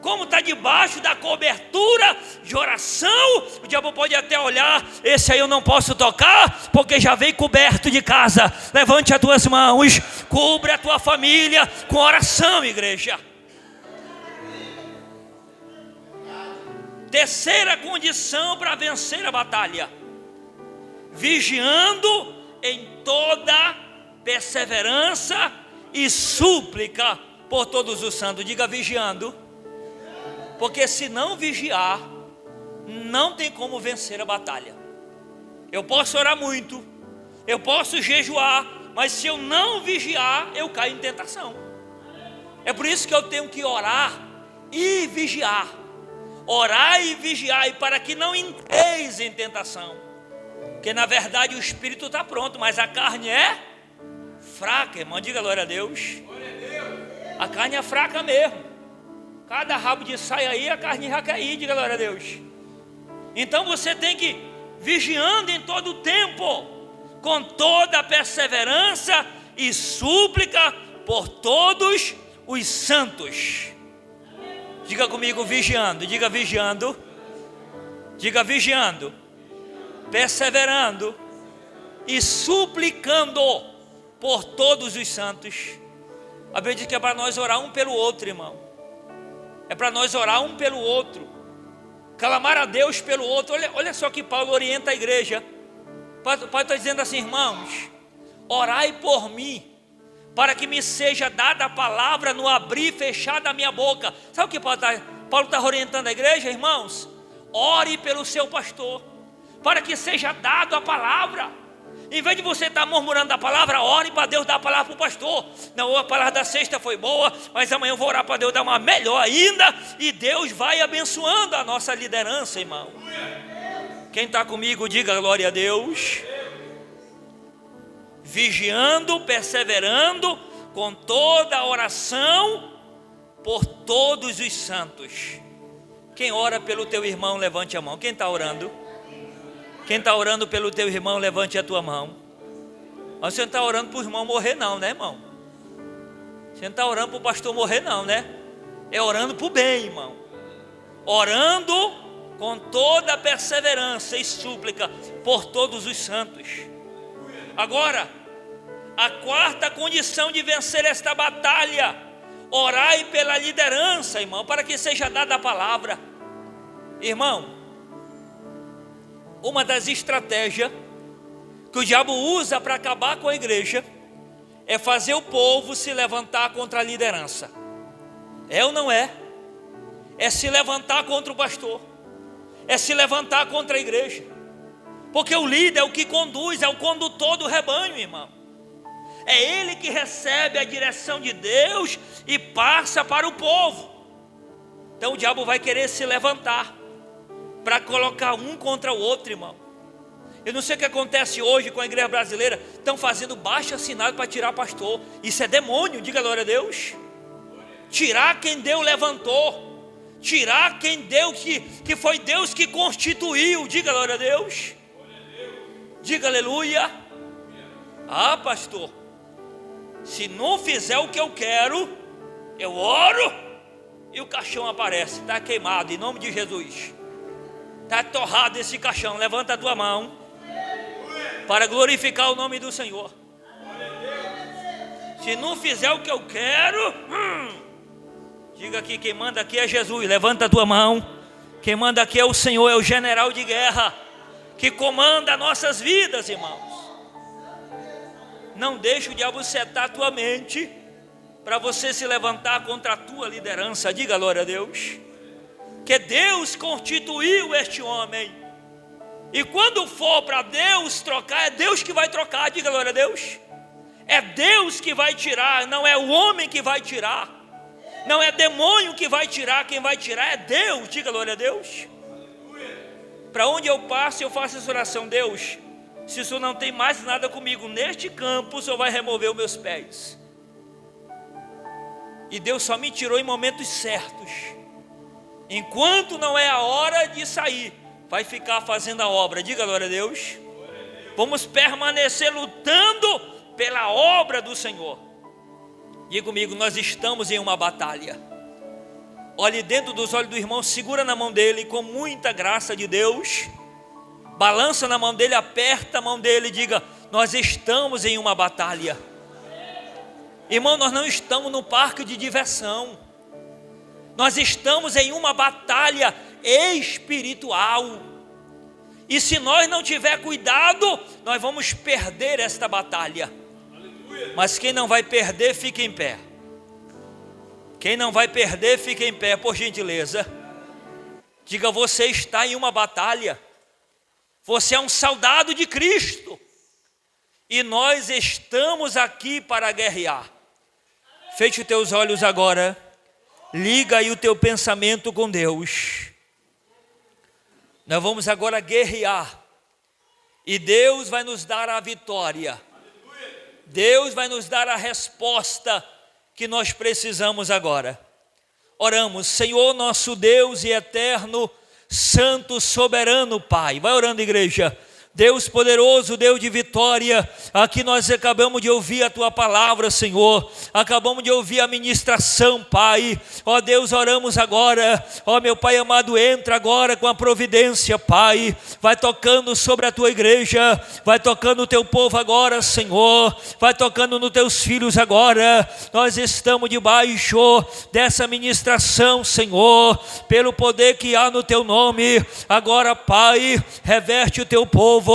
S1: Como está debaixo da cobertura de oração, o diabo pode até olhar: esse aí eu não posso tocar, porque já veio coberto de casa. Levante as tuas mãos, cubra a tua família com oração, igreja. Terceira condição para vencer a batalha: vigiando em toda perseverança e súplica por todos os santos. Diga vigiando. Porque se não vigiar, não tem como vencer a batalha. Eu posso orar muito, eu posso jejuar, mas se eu não vigiar, eu caio em tentação. É por isso que eu tenho que orar e vigiar. Orar e vigiar, e para que não entreis em tentação. Porque na verdade o espírito está pronto, mas a carne é fraca, irmão. Diga glória a Deus. A carne é fraca mesmo. Cada rabo de saia aí, a carne já cair. Diga glória a Deus. Então você tem que vigiando em todo o tempo, com toda a perseverança e súplica por todos os santos. Diga comigo, vigiando. Diga vigiando. Diga vigiando, perseverando e suplicando por todos os santos. A Bíblia diz que é para nós orar um pelo outro, irmão. É para nós orar um pelo outro, clamar a Deus pelo outro. Olha só que Paulo orienta a igreja. Paulo está dizendo assim: irmãos, orai por mim, para que me seja dada a palavra no abrir e fechar da minha boca. Sabe o que Paulo está orientando a igreja, irmãos? Ore pelo seu pastor, para que seja dado a palavra. Em vez de você estar murmurando a palavra, ore para Deus dar a palavra para o pastor. Não, a palavra da sexta foi boa, mas amanhã eu vou orar para Deus dar uma melhor ainda. E Deus vai abençoando a nossa liderança, irmão. Quem está comigo, diga glória a Deus. Vigiando, perseverando, com toda a oração, por todos os santos. Quem ora pelo teu irmão, levante a mão. Quem está orando? Quem está orando pelo teu irmão, levante a tua mão. Mas você não está orando para o irmão morrer não, né, irmão? Você não está orando para o pastor morrer não, né? É orando para o bem, irmão. Orando com toda a perseverança e súplica por todos os santos. Agora, a quarta condição de vencer esta batalha: orai pela liderança, irmão, para que seja dada a palavra. Irmão, uma das estratégias que o diabo usa para acabar com a igreja é fazer o povo se levantar contra a liderança. É ou não é? É se levantar contra o pastor, é se levantar contra a igreja, porque o líder é o que conduz, é o condutor do rebanho, irmão. É ele que recebe a direção de Deus e passa para o povo. Então o diabo vai querer se levantar para colocar um contra o outro, irmão. Eu não sei o que acontece hoje com a igreja brasileira. Estão fazendo baixo assinado para tirar pastor. Isso é demônio, diga glória a Deus. Tirar quem Deus levantou, tirar quem Deus, que foi Deus que constituiu, diga glória a Deus. Diga aleluia. Ah, pastor, se não fizer o que eu quero, eu oro e o caixão aparece. Está queimado em nome de Jesus. Está torrado esse caixão. Levanta a tua mão para glorificar o nome do Senhor. Se não fizer o que eu quero, diga aqui: quem manda aqui é Jesus. Levanta a tua mão. Quem manda aqui é o Senhor, é o general de guerra que comanda nossas vidas, irmãos. Não deixe o diabo setar a tua mente para você se levantar contra a tua liderança. Diga glória a Deus. Que Deus constituiu este homem, e quando for para Deus trocar, é Deus que vai trocar. Diga glória a Deus. É Deus que vai tirar, não é o homem que vai tirar, não é demônio que vai tirar. Quem vai tirar é Deus. Diga glória a Deus. Para onde eu passo, eu faço essa oração: Deus, se o Senhor não tem mais nada comigo neste campo, o Senhor vai remover os meus pés. E Deus só me tirou em momentos certos. Enquanto não é a hora de sair, vai ficar fazendo a obra. Diga glória a Deus. Vamos permanecer lutando pela obra do Senhor. Diga comigo: nós estamos em uma batalha. Olhe dentro dos olhos do irmão, segura na mão dele com muita graça de Deus. Balança na mão dele, aperta a mão dele e diga: nós estamos em uma batalha. Irmão, nós não estamos no parque de diversão. Nós estamos em uma batalha espiritual. E se nós não tiver cuidado, nós vamos perder esta batalha. Mas quem não vai perder, fica em pé. Quem não vai perder, fica em pé, por gentileza. Diga: você está em uma batalha. Você é um soldado de Cristo. E nós estamos aqui para guerrear. Feche os teus olhos agora. Liga aí o teu pensamento com Deus. Nós vamos agora guerrear. E Deus vai nos dar a vitória. Deus vai nos dar a resposta que nós precisamos agora. Oramos: Senhor nosso Deus e eterno, santo, soberano Pai. Vai orando, igreja. Deus poderoso, Deus de vitória, aqui nós acabamos de ouvir a Tua palavra, Senhor, acabamos de ouvir a ministração, Pai. Ó Deus, oramos agora, ó meu Pai amado, entra agora com a providência, Pai, vai tocando sobre a Tua igreja, vai tocando o Teu povo agora, Senhor, vai tocando nos Teus filhos agora. Nós estamos debaixo dessa ministração, Senhor, pelo poder que há no Teu nome. Agora, Pai, reverte o Teu povo,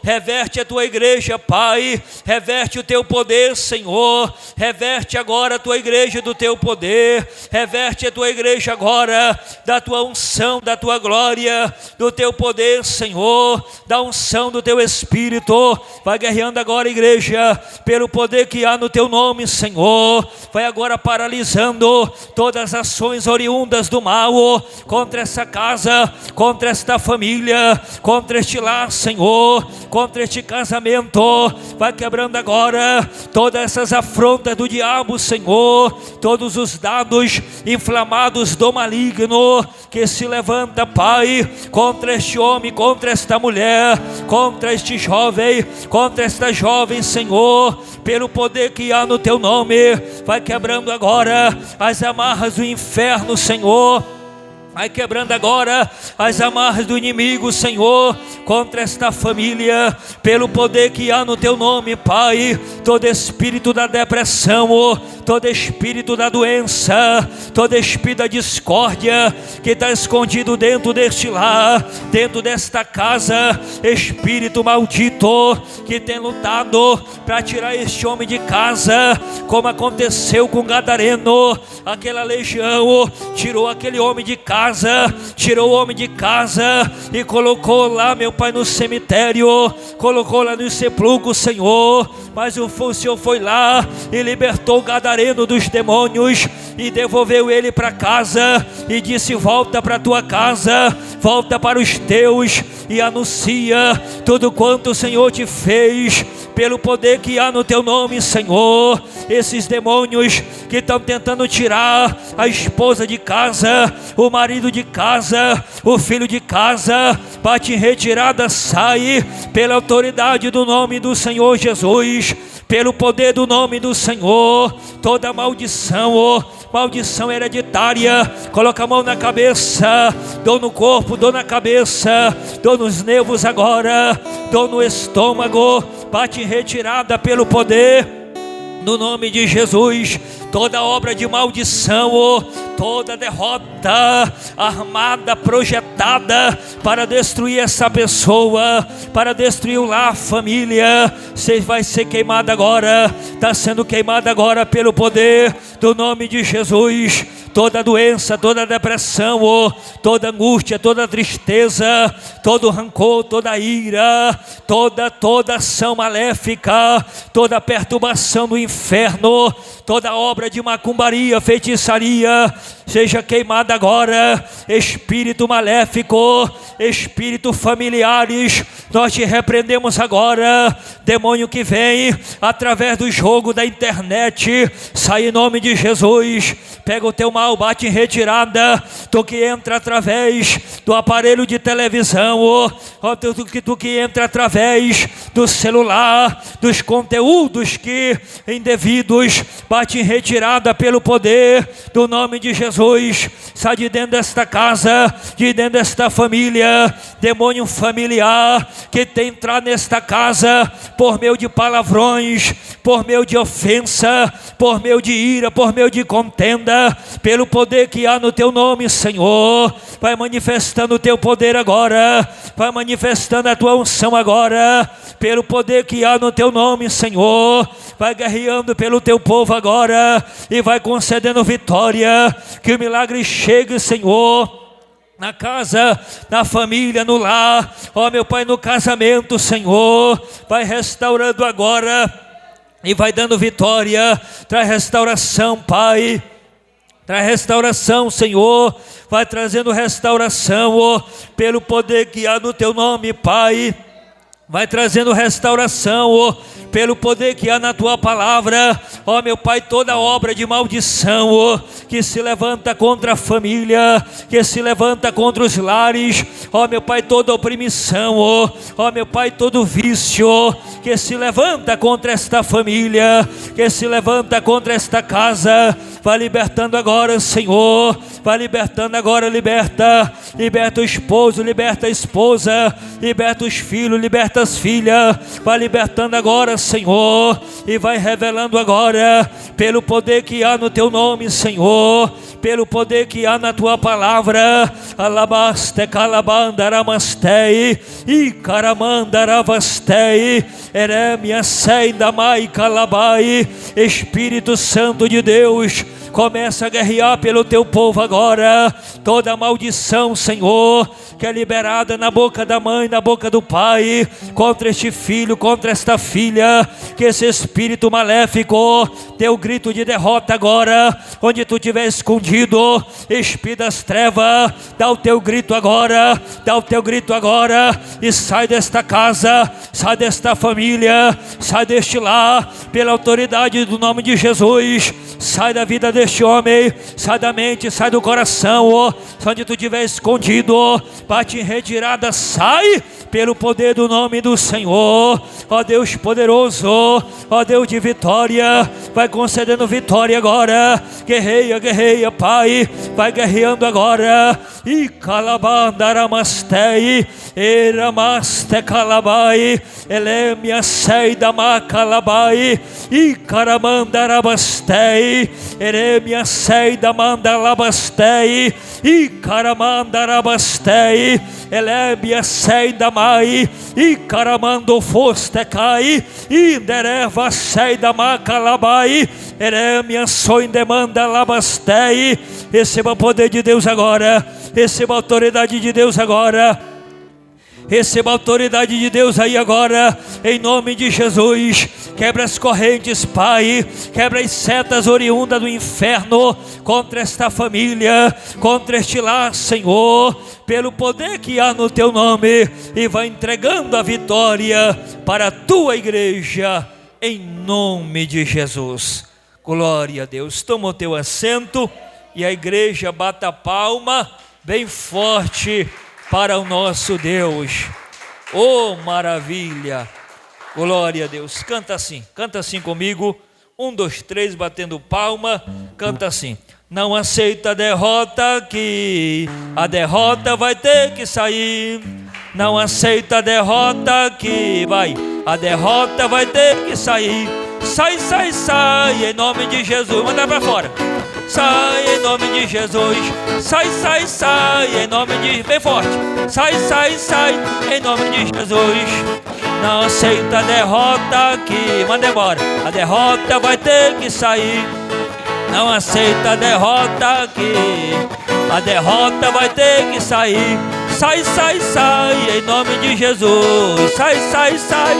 S1: reverte a Tua igreja, Pai, reverte o Teu poder, Senhor, reverte agora a Tua igreja do Teu poder, reverte a Tua igreja agora da Tua unção, da Tua glória, do Teu poder, Senhor, da unção do Teu Espírito. Vai guerreando agora, igreja, pelo poder que há no Teu nome, Senhor. Vai agora paralisando todas as ações oriundas do mal contra essa casa, contra esta família, contra este lar, Senhor, contra este casamento. Vai quebrando agora todas essas afrontas do diabo, Senhor, todos os dados inflamados do maligno que se levanta, Pai, contra este homem, contra esta mulher, contra este jovem, contra esta jovem, Senhor, pelo poder que há no Teu nome. Vai quebrando agora as amarras do inferno, Senhor. Vai quebrando agora as amarras do inimigo, Senhor, contra esta família, pelo poder que há no Teu nome, Pai. Todo espírito da depressão, todo espírito da doença, todo espírito da discórdia que está escondido dentro deste lar, dentro desta casa, espírito maldito que tem lutado para tirar este homem de casa, como aconteceu com Gadareno. Aquela legião tirou aquele homem de casa, tirou o homem de casa e colocou lá, meu Pai, no cemitério, colocou lá no sepulcro, Senhor. Mas o Senhor foi lá e libertou o Gadareno dos demônios e devolveu ele para casa e disse: volta para a tua casa, volta para os teus e anuncia tudo quanto o Senhor te fez, pelo poder que há no Teu nome, Senhor. Esses demônios que estão tentando tirar a esposa de casa, o marido de casa, o filho de casa, bate em retirada, sai pela autoridade do nome do Senhor Jesus, pelo poder do nome do Senhor. Toda maldição, maldição hereditária, coloca a mão na cabeça, dor no corpo, dor na cabeça, dor nos nervos agora, dor no estômago, bate em retirada pelo poder no nome de Jesus. Toda obra de maldição, toda derrota armada, projetada para destruir essa pessoa, para destruir o lar, a família, você vai ser queimada agora, está sendo queimada agora pelo poder do nome de Jesus. Toda doença, toda depressão, toda angústia, toda tristeza, todo rancor, toda ira, toda ação maléfica, toda perturbação do inferno, toda obra de macumbaria, feitiçaria, seja queimada agora. Espírito maléfico, espírito familiares, nós te repreendemos agora. Demônio que vem através do jogo da internet, sai em nome de Jesus. Pega o teu mal, bate em retirada. Tu que entra através do aparelho de televisão, tu que entra através do celular, dos conteúdos que indevidos, bate em retirada pelo poder do nome de Jesus. Sai de dentro desta casa, de dentro desta família, demônio familiar que tem entrado nesta casa por meio de palavrões, por meio de ofensa, por meio de ira, por meio de contenda, pelo poder que há no teu nome, Senhor. Vai manifestando o teu poder agora, vai manifestando a tua unção agora, pelo poder que há no teu nome, Senhor. Vai guerreando pelo teu povo agora e vai concedendo vitória, que o milagre chegue, Senhor, na casa, na família, no lar, ó meu Pai, no casamento, Senhor. Vai restaurando agora e vai dando vitória. Traz restauração, Pai, traz restauração, Senhor. Vai trazendo restauração, ó, pelo poder que há no teu nome, Pai. vai trazendo restauração, ó, pelo poder que há na tua palavra, ó meu Pai, toda obra de maldição, ó, que se levanta contra a família, que se levanta contra os lares, ó meu Pai, toda opressão, ó meu Pai, todo vício, que se levanta contra esta família, que se levanta contra esta casa, vai libertando agora, Senhor, vai libertando agora, liberta o esposo, liberta a esposa, liberta os filhos, liberta as filhas, vai libertando agora, Senhor, e vai revelando agora, pelo poder que há no teu nome, Senhor, pelo poder que há na tua palavra, alabaste calabandaramastei, e caramandaravastei, eremia seida mai calabai. Espírito Santo de Deus, começa a guerrear pelo teu povo agora, toda maldição, Senhor, que é liberada na boca da mãe, na boca do pai, contra este filho, contra esta filha, que esse espírito maléfico, teu grito de derrota agora, onde tu estiver escondido, espírito das trevas, dá o teu grito agora, dá o teu grito agora, e sai desta casa, sai desta família, sai deste lar, pela autoridade do nome de Jesus, sai da vida deste homem, sai da mente, sai do coração, onde tu estiver escondido, bate em retirada, sai, pelo poder do nome do Senhor, ó Deus poderoso, ó Deus de vitória, vai concedendo vitória agora, guerreia, Pai, vai guerreando agora, e calabandaramastei, eramaste calabai, elemia seida macalabai, e caramandarabastei, eremia seida mandalabastei, e caramandarabastei, elemia seida mai, e caramando foste cai, e dereva seida macalabai, eremia soindemanda labastei. Receba o poder de Deus agora, receba a autoridade de Deus agora, receba a autoridade de Deus aí agora, em nome de Jesus. Quebra as correntes, Pai, quebra as setas oriundas do inferno contra esta família, contra este lar, Senhor, pelo poder que há no teu nome, e vai entregando a vitória para a tua igreja, em nome de Jesus. Glória a Deus. Toma o teu assento e a igreja bata a palma bem forte para o nosso Deus. Oh, maravilha! Glória a Deus. Canta assim comigo. 1, 2, 3, batendo palma. Canta assim: não aceita a derrota aqui, a derrota vai ter que sair. Não aceita a derrota aqui, vai, a derrota vai ter que sair. Sai, sai, sai, em nome de Jesus. Manda pra fora. Sai em nome de Jesus. Sai, sai, sai, em nome de... Bem forte. Sai, sai, sai, em nome de Jesus. Não aceita a derrota aqui. Manda embora. A derrota vai ter que sair. Não aceita a derrota aqui. A derrota vai ter que sair. Sai, sai, sai, em nome de Jesus. Sai, sai, sai.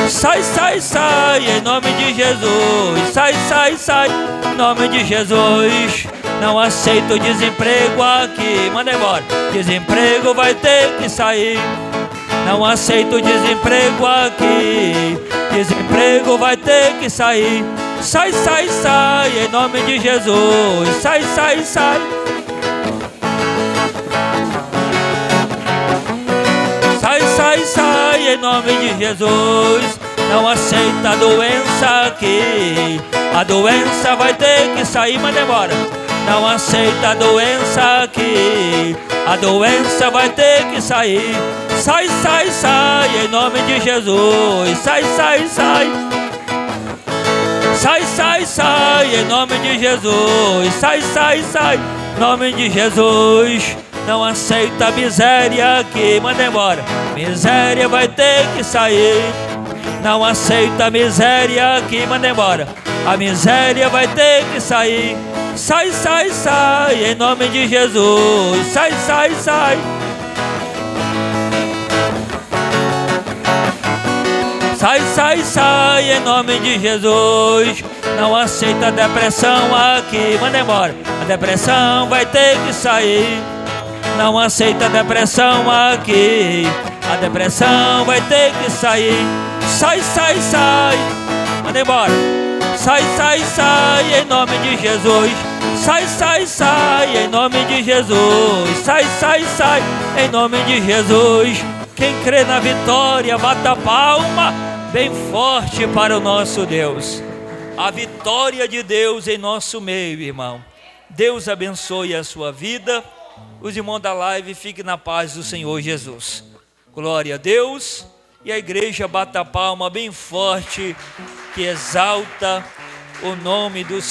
S1: Sai, sai, sai, em nome de Jesus. Sai, sai, sai, em nome de Jesus. Não aceito desemprego aqui. Manda embora. Desemprego vai ter que sair. Não aceito desemprego aqui. Desemprego vai ter que sair. Sai, sai, sai, em nome de Jesus. Sai, sai, sai. Sai, sai, sai, em nome de Jesus. Não aceita a doença aqui. A doença vai ter que sair, manda embora. Não aceita a doença aqui. A doença vai ter que sair. Sai, sai, sai, em nome de Jesus. Sai, sai, sai. Sai, sai, sai, em nome de Jesus. Sai, sai, sai, em nome de Jesus. Não aceita a miséria aqui, manda embora. Miséria vai ter que sair. Não aceita a miséria aqui, manda embora. A miséria vai ter que sair. Sai, sai, sai, em nome de Jesus. Sai, sai, sai. Sai, sai, sai, em nome de Jesus. Não aceita a depressão aqui, manda embora. A depressão vai ter que sair. Não aceita a depressão aqui. A depressão vai ter que sair. Sai, sai, sai. Manda embora. Sai, sai, sai, em nome de Jesus. Sai, sai, sai, em nome de Jesus. Sai, sai, sai, em nome de Jesus. Quem crê na vitória, bata a palma bem forte para o nosso Deus. A vitória de Deus em nosso meio, irmão. Deus abençoe a sua vida. Os irmãos da live, fiquem na paz do Senhor Jesus. Glória a Deus. E a igreja bata a palma bem forte, que exalta o nome do Senhor.